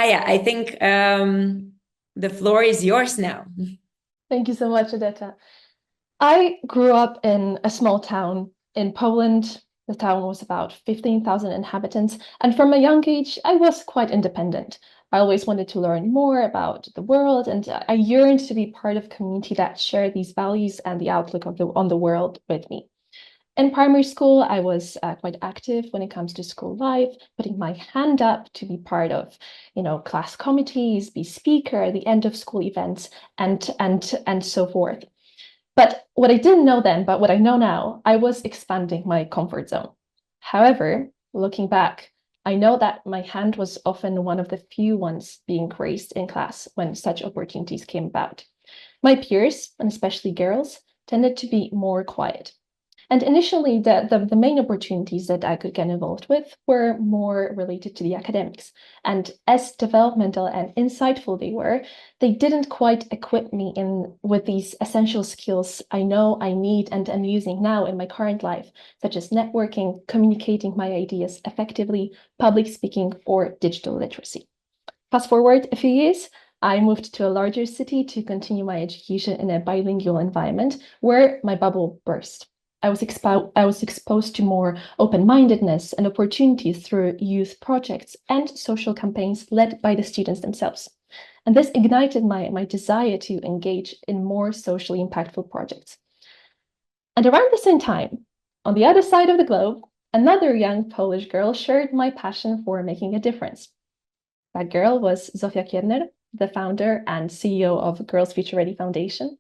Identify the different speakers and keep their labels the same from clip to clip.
Speaker 1: Kaya, I think the floor is yours now.
Speaker 2: Thank you so much, Odetta. I grew up in a small town in Poland. The town was about 15,000 inhabitants, and from a young age, I was quite independent. I always wanted to learn more about the world, and I yearned to be part of a community that shared these values and the outlook on the world with me. In primary school, I was quite active when it comes to school life, putting my hand up to be part of, class committees, be speaker at the end of school events, and so forth. But what I didn't know then, but what I know now, I was expanding my comfort zone. However, looking back, I know that my hand was often one of the few ones being raised in class when such opportunities came about. My peers, and especially girls, tended to be more quiet. And initially, the main opportunities that I could get involved with were more related to the academics. And as developmental and insightful they were, they didn't quite equip me with these essential skills I know I need and am using now in my current life, such as networking, communicating my ideas effectively, public speaking, or digital literacy. Fast forward a few years, I moved to a larger city to continue my education in a bilingual environment where my bubble burst. I was exposed to more open-mindedness and opportunities through youth projects and social campaigns led by the students themselves. And this ignited my desire to engage in more socially impactful projects. And around the same time, on the other side of the globe, another young Polish girl shared my passion for making a difference. That girl was Zofia Kierner, the founder and CEO of Girls Future Ready Foundation.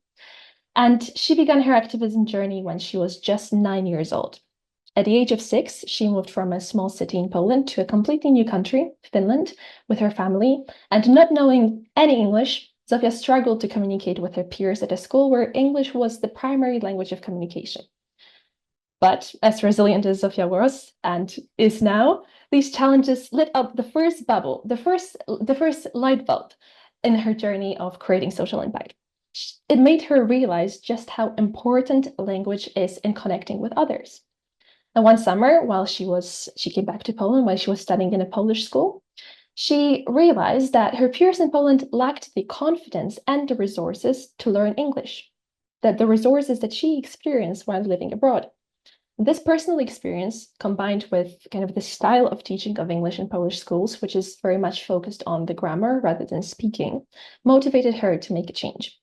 Speaker 2: And she began her activism journey when she was just 9 years old. At the age of 6, she moved from a small city in Poland to a completely new country, Finland, with her family. And not knowing any English, Zofia struggled to communicate with her peers at a school where English was the primary language of communication. But as resilient as Zofia was and is now, these challenges lit up the first bubble, the first light bulb in her journey of creating social impact. It made her realize just how important language is in connecting with others. And one summer, while she came back to Poland while she was studying in a Polish school, she realized that her peers in Poland lacked the confidence and the resources to learn English, that the resources that she experienced while living abroad. This personal experience, combined with kind of the style of teaching of English in Polish schools, which is very much focused on the grammar rather than speaking, motivated her to make a change.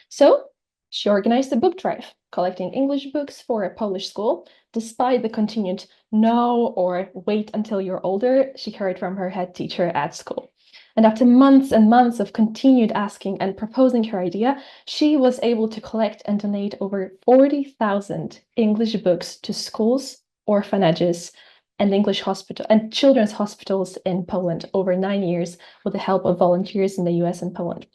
Speaker 2: So she organized a book drive, collecting English books for a Polish school, despite the continued no or wait until you're older she heard from her head teacher at school. And after months and months of continued asking and proposing her idea, she was able to collect and donate over 40,000 English books to schools, orphanages, and English hospital and children's hospitals in Poland over 9 years with the help of volunteers in the US and Poland.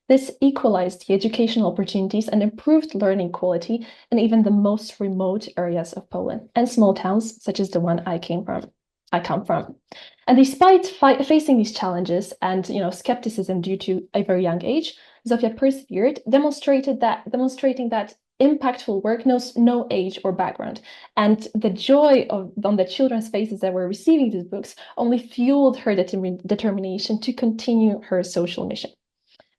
Speaker 2: This equalized the educational opportunities and improved learning quality in even the most remote areas of Poland and small towns, such as the one I come from. And despite facing these challenges and skepticism due to a very young age, Zofia persevered, demonstrating that impactful work knows no age or background. And the joy on the children's faces that were receiving these books only fueled her determination to continue her social mission.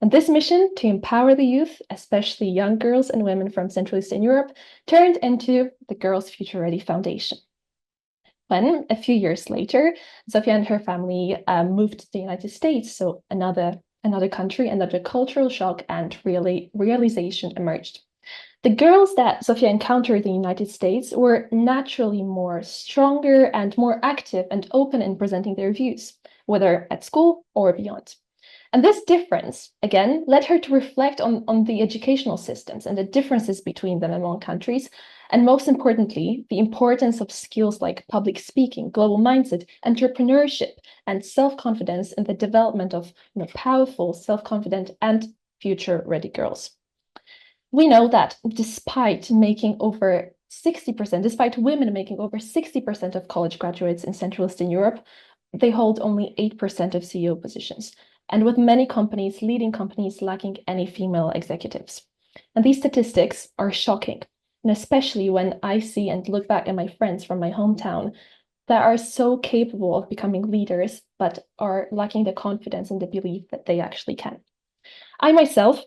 Speaker 2: And this mission to empower the youth, especially young girls and women from Central Eastern Europe, turned into the Girls Future Ready Foundation. When, a few years later, Zofia and her family moved to the United States, so another country, another cultural shock and realization emerged. The girls that Zofia encountered in the United States were naturally more stronger and more active and open in presenting their views, whether at school or beyond. And this difference, again, led her to reflect on the educational systems and the differences between them among countries, and most importantly, the importance of skills like public speaking, global mindset, entrepreneurship, and self-confidence in the development of powerful, self-confident, and future-ready girls. We know that despite women making over 60% of college graduates in Central Eastern Europe, they hold only 8% of CEO positions, and with many leading companies lacking any female executives. And these statistics are shocking, and especially when I see and look back at my friends from my hometown that are so capable of becoming leaders, but are lacking the confidence and the belief that they actually can. I myself,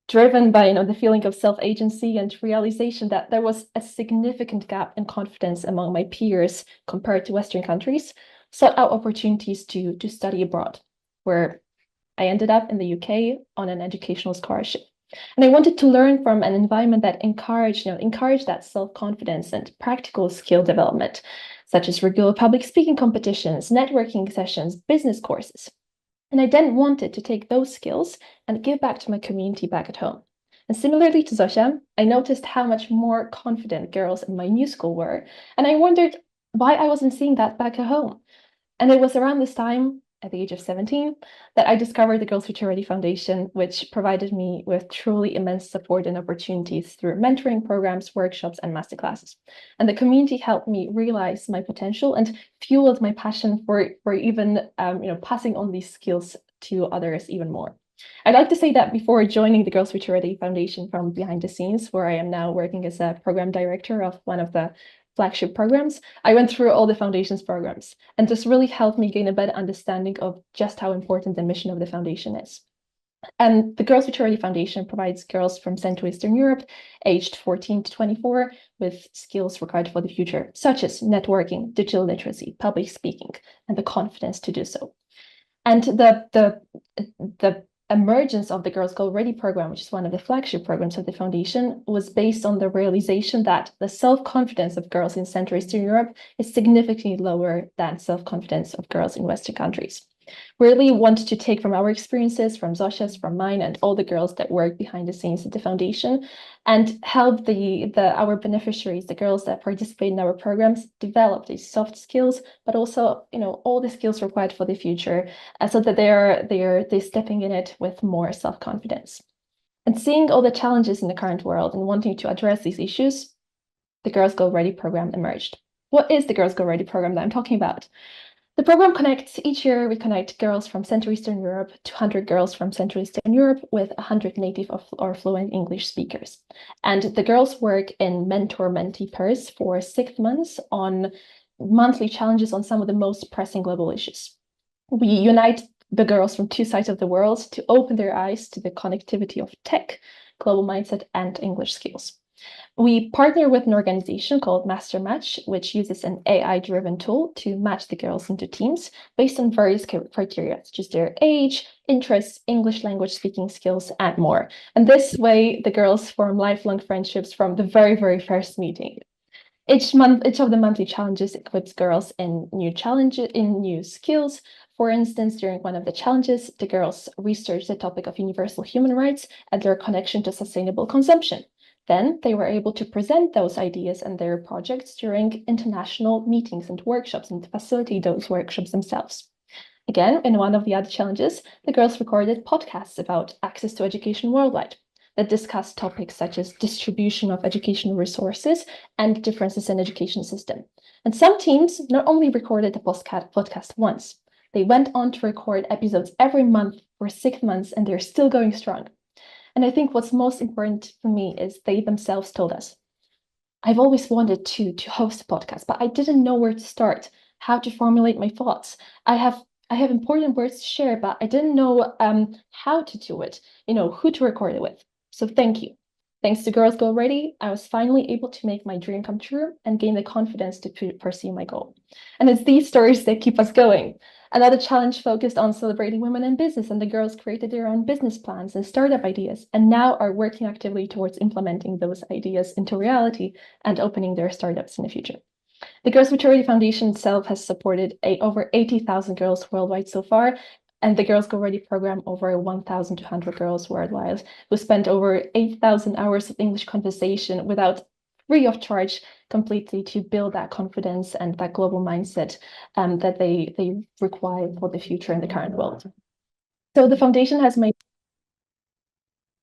Speaker 2: driven by the feeling of self-agency and realization that there was a significant gap in confidence among my peers compared to Western countries, sought out opportunities to study abroad, where I ended up in the UK on an educational scholarship. And I wanted to learn from an environment that encouraged that self-confidence and practical skill development, such as regular public speaking competitions, networking sessions, business courses. And I then wanted to take those skills and give back to my community back at home. And similarly to Zosia, I noticed how much more confident girls in my new school were. And I wondered why I wasn't seeing that back at home. And it was around this time, at the age of 17, that I discovered the Girls Future Ready Foundation, which provided me with truly immense support and opportunities through mentoring programs, workshops, and masterclasses. And the community helped me realize my potential and fueled my passion for even passing on these skills to others even more. I'd like to say that before joining the Girls Future Ready Foundation from behind the scenes, where I am now working as a program director of one of the flagship programs, I went through all the foundation's programs, and this really helped me gain a better understanding of just how important the mission of the foundation is. And the Girls Future Ready Foundation provides girls from Central Eastern Europe, aged 14 to 24, with skills required for the future, such as networking, digital literacy, public speaking, and the confidence to do so. And the emergence of the Girls Go Ready program, which is one of the flagship programs of the foundation, was based on the realization that the self-confidence of girls in Central Eastern Europe is significantly lower than self-confidence of girls in Western countries. We really want to take from our experiences, from Zosia's, from mine, and all the girls that work behind the scenes at the foundation, and help our beneficiaries, the girls that participate in our programs, develop these soft skills, but also all the skills required for the future, so that they're stepping in it with more self-confidence. And seeing all the challenges in the current world and wanting to address these issues, the Girls Go Ready program emerged. What is the Girls Go Ready program that I'm talking about? The program connects, each year we connect girls from Central Eastern Europe, 200 girls from Central Eastern Europe with 100 native or fluent English speakers. And the girls work in mentor-mentee pairs for 6 months on monthly challenges on some of the most pressing global issues. We unite the girls from two sides of the world to open their eyes to the connectivity of tech, global mindset, and English skills. We partner with an organization called Master Match, which uses an AI-driven tool to match the girls into teams based on various criteria, such as their age, interests, English language speaking skills, and more. And this way, the girls form lifelong friendships from the very, very first meeting. Each of the monthly challenges equips girls in new skills. For instance, during one of the challenges, the girls researched the topic of universal human rights and their connection to sustainable consumption. Then they were able to present those ideas and their projects during international meetings and workshops and facilitate those workshops themselves. Again, in one of the other challenges, the girls recorded podcasts about access to education worldwide that discussed topics such as distribution of educational resources and differences in education system. And some teams not only recorded the podcast once, they went on to record episodes every month for 6 months, and they're still going strong. And I think what's most important for me is they themselves told us, I've always wanted to host a podcast, but I didn't know where to start, how to formulate my thoughts. I have important words to share, but I didn't know how to do it, who to record it with. So thank you. Thanks to Girls Go Ready, I was finally able to make my dream come true and gain the confidence to pursue my goal. And it's these stories that keep us going. Another challenge focused on celebrating women in business, and the girls created their own business plans and startup ideas, and now are working actively towards implementing those ideas into reality and opening their startups in the future. The Girls Future Ready Foundation itself has supported over 80,000 girls worldwide so far, and the Girls Go Ready program over 1,200 girls worldwide who spent over 8,000 hours of English conversation free of charge, completely to build that confidence and that global mindset that they require for the future in the current world. So the foundation has made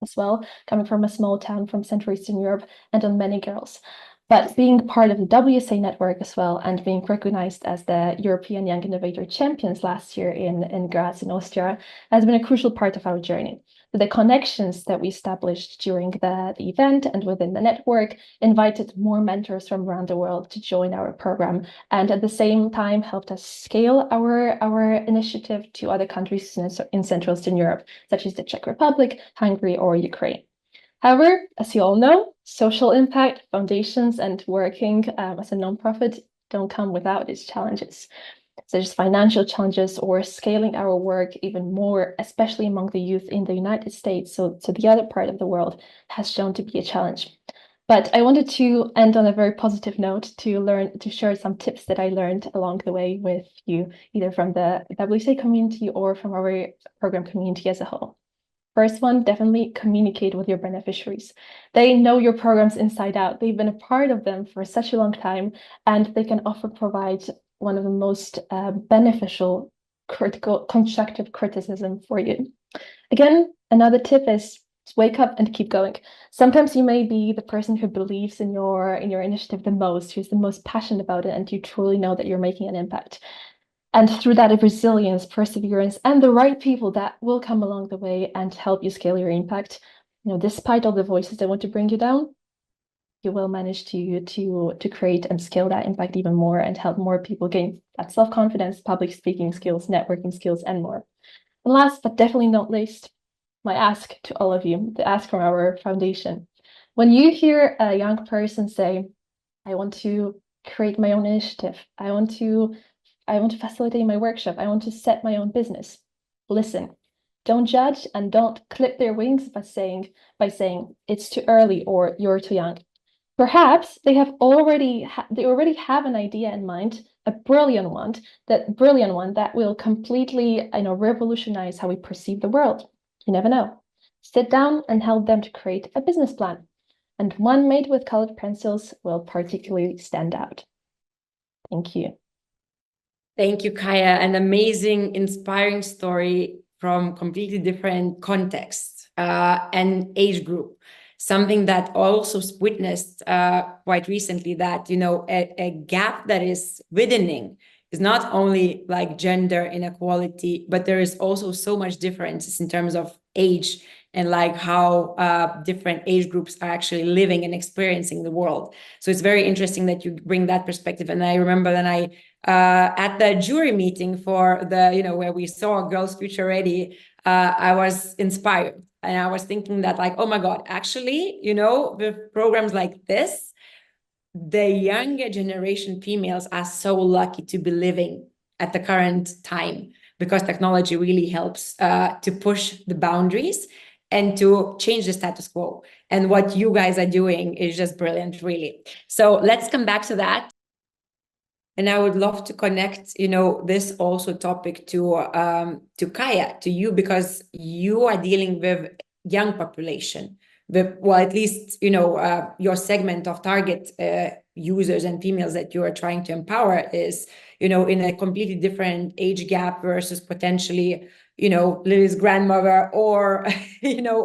Speaker 2: as well, coming from a small town from Central Eastern Europe, and on many girls. But being part of the WSA network as well and being recognized as the European Young Innovator Champions last year in Graz in Austria has been a crucial part of our journey. The connections that we established during the event and within the network invited more mentors from around the world to join our program, and at the same time helped us scale our initiative to other countries in Central Eastern Europe, such as the Czech Republic, Hungary, or Ukraine. However, as you all know, social impact, foundations, and working as a nonprofit don't come without its challenges, such as financial challenges or scaling our work even more, especially among the youth in the United States. So the other part of the world has shown to be a challenge. But I wanted to end on a very positive note to share some tips that I learned along the way with you, either from the WCA community or from our program community as a whole. First one, definitely communicate with your beneficiaries. They know your programs inside out. They've been a part of them for such a long time, and they can often provide one of the most beneficial, critical, constructive criticism for you. Again, another tip is wake up and keep going. Sometimes you may be the person who believes in your initiative the most, who's the most passionate about it, and you truly know that you're making an impact. And through that, resilience, perseverance, and the right people that will come along the way and help you scale your impact. Despite all the voices that want to bring you down, you will manage to create and scale that impact even more and help more people gain that self-confidence, public speaking skills, networking skills, and more. And last but definitely not least, my ask to all of you, the ask from our foundation. When you hear a young person say, I want to create my own initiative, I want to facilitate my workshop, I want to set my own business, listen. Don't judge and don't clip their wings by saying it's too early or you're too young. Perhaps they already have an idea in mind, a brilliant one that will completely revolutionize how we perceive the world. You never know. Sit down and help them to create a business plan, and one made with colored pencils will particularly stand out. Thank you.
Speaker 1: Thank you, Kaja. An amazing, inspiring story from completely different context and age group. Something that also witnessed quite recently, that a gap that is widening is not only like gender inequality, but there is also so much differences in terms of age and like how different age groups are actually living and experiencing the world. So it's very interesting that you bring that perspective. And I remember that at the jury meeting for where we saw Girls Future Ready, I was inspired. And I was thinking that like, oh my God, actually, with programs like this, the younger generation females are so lucky to be living at the current time, because technology really helps to push the boundaries and to change the status quo. And what you guys are doing is just brilliant, really. So let's come back to that. And I would love to connect, this also topic to Kaja, to you, because you are dealing with young population, at least, your segment of target users and females that you are trying to empower is, in a completely different age gap versus potentially, Lily's grandmother or,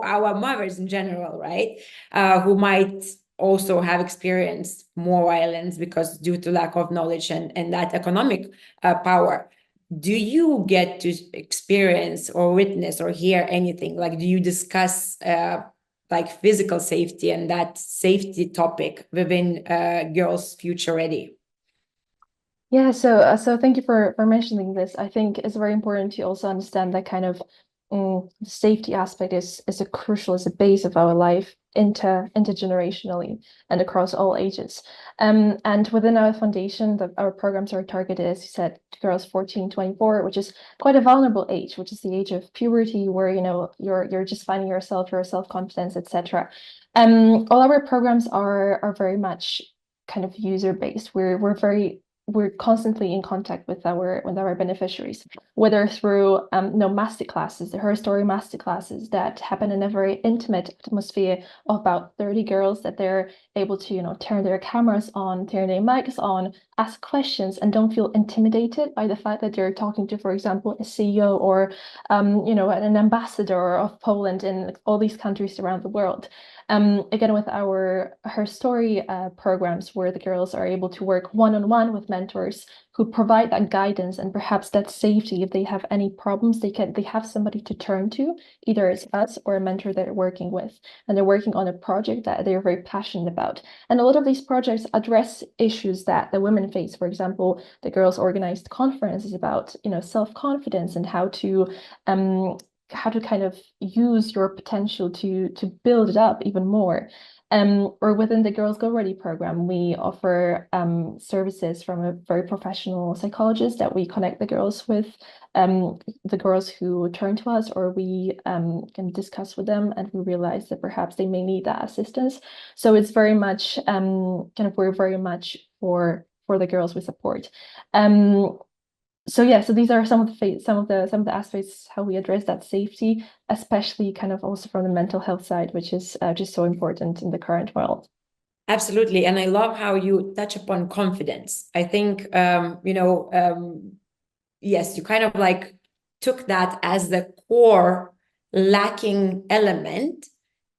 Speaker 1: our mothers in general, right? Who might also have experienced more violence because due to lack of knowledge and that economic power. Do you get to experience or witness or hear anything? Like, do you discuss like physical safety and that safety topic within Girls Future Ready?
Speaker 2: Yeah, so thank you for mentioning this. I think it's very important to also understand that kind of safety aspect is a base of our life intergenerationally and across all ages. And within our foundation, our programs are targeted, as you said, to girls 14-24, which is quite a vulnerable age, which is the age of puberty, where you're just finding yourself, your self-confidence, etc. All our programs are very much kind of user-based. We're very we're constantly in contact with our beneficiaries, whether through master classes, the Her Story master classes that happen in a very intimate atmosphere of about 30 girls, that they're able to turn their cameras on, turn their mics on, ask questions, and don't feel intimidated by the fact that they're talking to, for example, a CEO or an ambassador of Poland in all these countries around the world. Again, with our Her Story programs, where the girls are able to work one-on-one with mentors who provide that guidance and perhaps that safety. If they have any problems, they have somebody to turn to, either it's us or a mentor that they're working with, and they're working on a project that they're very passionate about. And a lot of these projects address issues that the women face. For example, the girls organized conferences about self-confidence and how to kind of use your potential to build it up even more. Or within the Girls Go Ready program, we offer services from a very professional psychologist that we connect the girls with, the girls who turn to us, or we can discuss with them, and we realize that perhaps they may need that assistance. So it's very much we're very much for the girls we support. So these are some of the aspects how we address that safety, especially kind of also from the mental health side, which is just so important in the current world.
Speaker 1: Absolutely. And I love how you touch upon confidence. I think, yes, you kind of like took that as the core lacking element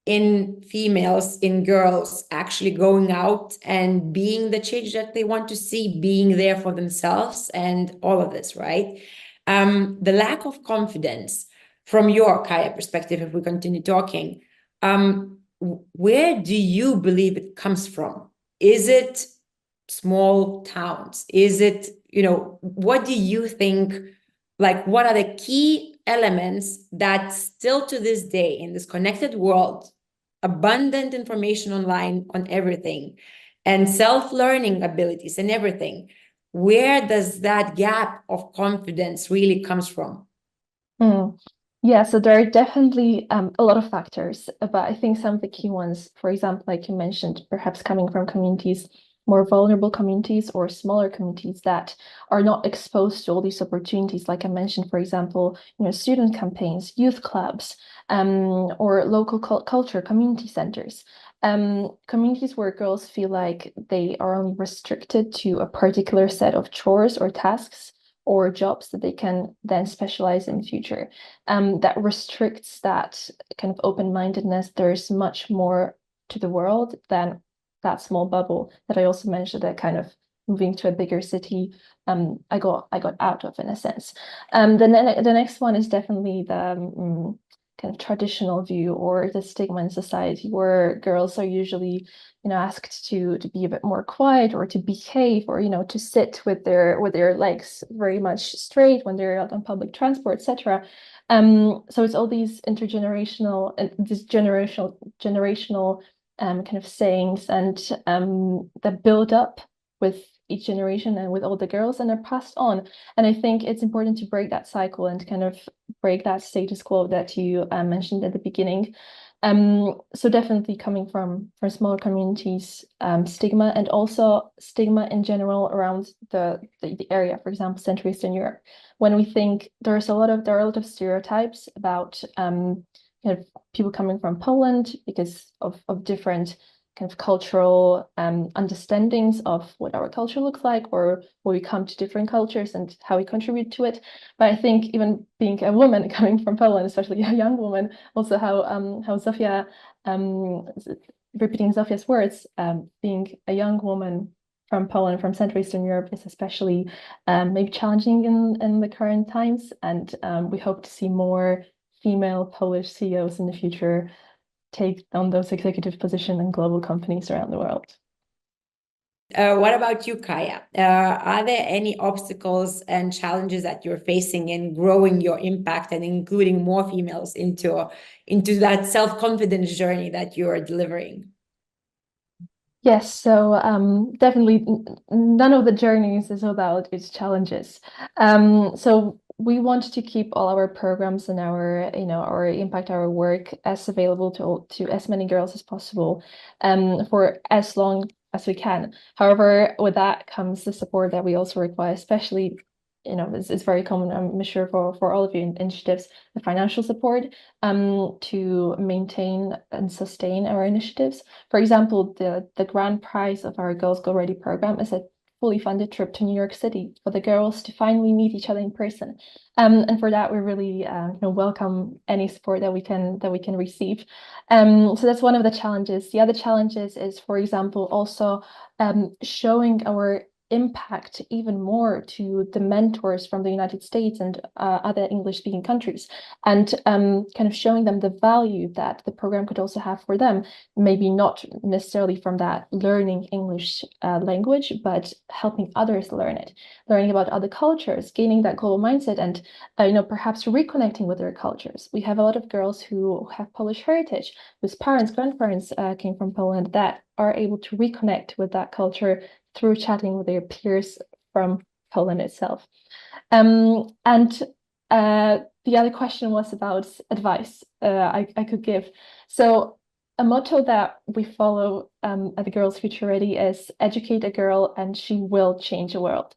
Speaker 1: in females, in girls actually going out and being the change that they want to see, being there for themselves, and all of this, right? The lack of confidence from your Kaja perspective, if we continue talking, where do you believe it comes from? Is it small towns? Is it, what do you think, like, what are the key elements that still to this day in this connected world, abundant information online on everything, and self-learning abilities and everything, where does that gap of confidence really comes from?
Speaker 2: Yeah, so there are definitely a lot of factors, but I think some of the key ones, for example, like you mentioned, perhaps coming from communities, more vulnerable communities or smaller communities that are not exposed to all these opportunities. Like I mentioned, for example, student campaigns, youth clubs, or local culture, community centers. Communities where girls feel like they are only restricted to a particular set of chores or tasks or jobs that they can then specialize in future. That restricts that kind of open-mindedness. There's much more to the world than that small bubble that I also mentioned, that kind of moving to a bigger city, I got out of, in a sense. The next one is definitely the kind of traditional view or the stigma in society, where girls are usually asked to be a bit more quiet, or to behave, or to sit with their legs very much straight when they're out on public transport, etc. So it's all these intergenerational and this generational kind of sayings and that build up with each generation and with all the girls, and are passed on. And I think it's important to break that cycle and kind of break that status quo that you mentioned at the beginning. So definitely coming from smaller communities, stigma, and also stigma in general around the area, for example, Central Eastern Europe. When we think there are a lot of stereotypes about kind of people coming from Poland because of different kind of cultural understandings of what our culture looks like, or where we come to different cultures and how we contribute to it. But I think even being a woman coming from Poland, especially a young woman, also how Zofia, repeating Zofia's words, being a young woman from Poland, from Central Eastern Europe, is especially maybe challenging in the current times. And we hope to see more female Polish CEOs in the future take on those executive positions in global companies around the world.
Speaker 1: What about you, Kaja? Are there any obstacles and challenges that you're facing in growing your impact and including more females into that self-confidence journey that you're delivering?
Speaker 2: Yes, so definitely none of the journeys is without its challenges. So we want to keep all our programs and our impact, our work as available to as many girls as possible, for as long as we can. However, with that comes the support that we also require, especially, it's very common, I'm sure, for all of you initiatives, the financial support to maintain and sustain our initiatives. For example, the grand prize of our Girls Go Ready program is a fully funded trip to New York City for the girls to finally meet each other in person. And for that, we really welcome any support that we can receive. So that's one of the challenges. The other challenges is, for example, also showing our impact even more to the mentors from the United States and other English-speaking countries, and kind of showing them the value that the program could also have for them. Maybe not necessarily from that learning English language, but helping others learn it, learning about other cultures, gaining that global mindset, and perhaps reconnecting with their cultures. We have a lot of girls who have Polish heritage, whose parents, grandparents came from Poland, that are able to reconnect with that culture through chatting with their peers from Poland itself. And the other question was about advice I could give. So a motto that we follow at the Girls Future Ready is educate a girl and she will change the world.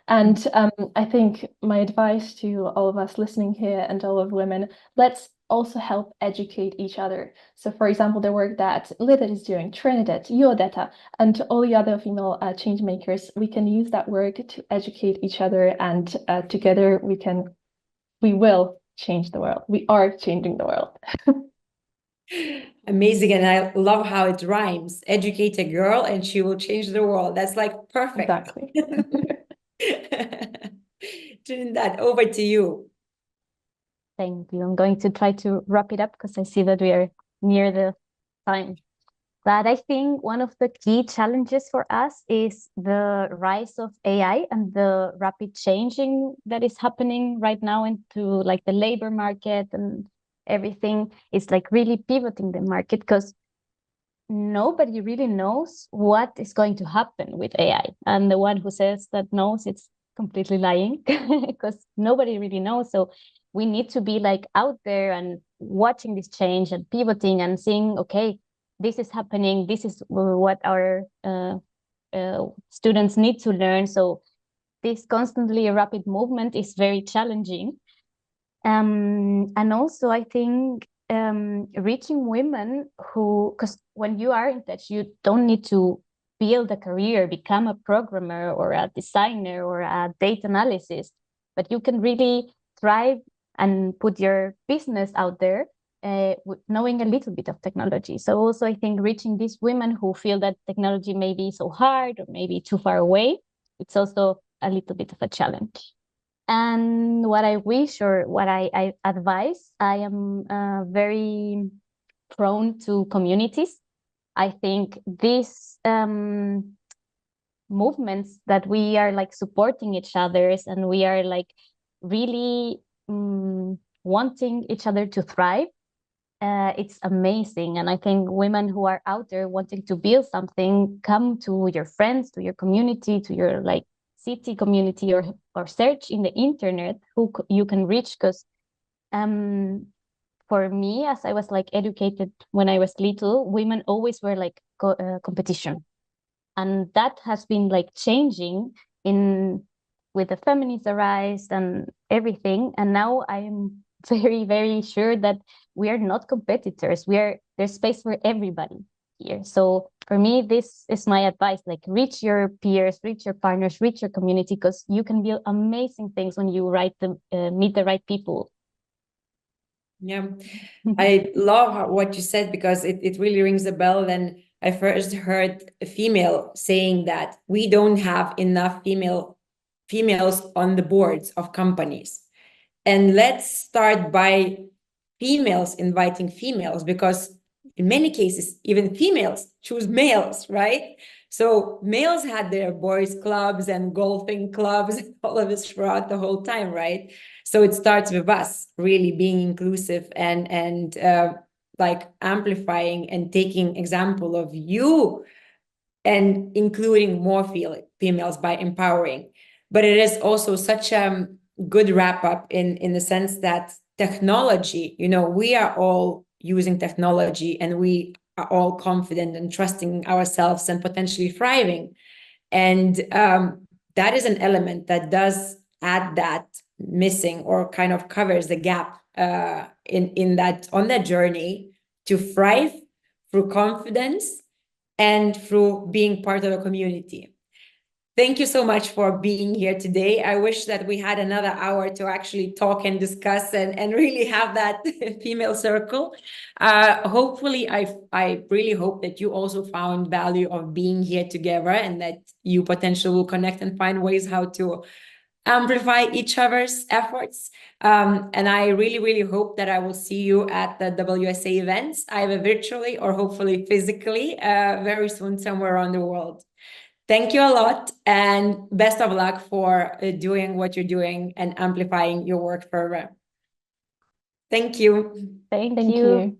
Speaker 2: And I think my advice to all of us listening here and all of women, let's also help educate each other. So for example, the work that Lida is doing, Trinidad, Iodeta, and all the other female change makers, we can use that work to educate each other, and together we will change the world. We are changing the world.
Speaker 1: Amazing. And I love how it rhymes. Educate a girl and she will change the world. That's like perfect.
Speaker 2: Exactly.
Speaker 1: Trinidad, over to you.
Speaker 3: Thank you. I'm going to try to wrap it up because I see that we are near the time. But I think one of the key challenges for us is the rise of AI and the rapid changing that is happening right now into like the labor market, and everything is like really pivoting the market, because nobody really knows what is going to happen with AI. And the one who says that knows, it's completely lying, because nobody really knows. So we need to be like out there and watching this change and pivoting and seeing, okay, this is happening. This is what our students need to learn. So this constantly rapid movement is very challenging. And also I think reaching women who, because when you are in touch, you don't need to build a career, become a programmer or a designer or a data analysis, but you can really thrive and put your business out there with knowing a little bit of technology. So also I think reaching these women who feel that technology may be so hard or maybe too far away, it's also a little bit of a challenge. And what I wish, or what I advise, I am very prone to communities. I think these movements that we are like supporting each other's, and we are like really wanting each other to thrive, it's amazing. And I think women who are out there wanting to build something, come to your friends, to your community, to your like city community, or search in the internet who you can reach. Because for me, as I was like educated when I was little, women always were like competition, and that has been like changing in with the feminist rise and everything. And now I'm very, very sure that we are not competitors. There's space for everybody here. So for me, this is my advice, like reach your peers, reach your partners, reach your community, because you can build amazing things when you meet the right people.
Speaker 1: Yeah, I love what you said, because it really rings a bell. And I first heard a female saying that we don't have enough females on the boards of companies. And let's start by females inviting females, because in many cases, even females choose males, right? So males had their boys clubs and golfing clubs and all of this throughout the whole time, right? So it starts with us really being inclusive and like amplifying and taking example of you and including more females by empowering. But it is also such a good wrap up in the sense that technology, we are all using technology, and we are all confident and trusting ourselves and potentially thriving. And that is an element that does add that missing or kind of covers the gap in that on that journey to thrive through confidence and through being part of a community. Thank you so much for being here today. I wish that we had another hour to actually talk and discuss and really have that female circle. Hopefully, I really hope that you also found value of being here together and that you potentially will connect and find ways how to amplify each other's efforts. And I really, really hope that I will see you at the WSA events, either virtually or hopefully physically, very soon somewhere around the world. Thank you a lot and best of luck for doing what you're doing and amplifying your work further. Thank you.
Speaker 3: Thank
Speaker 2: Thank
Speaker 3: you.
Speaker 2: you.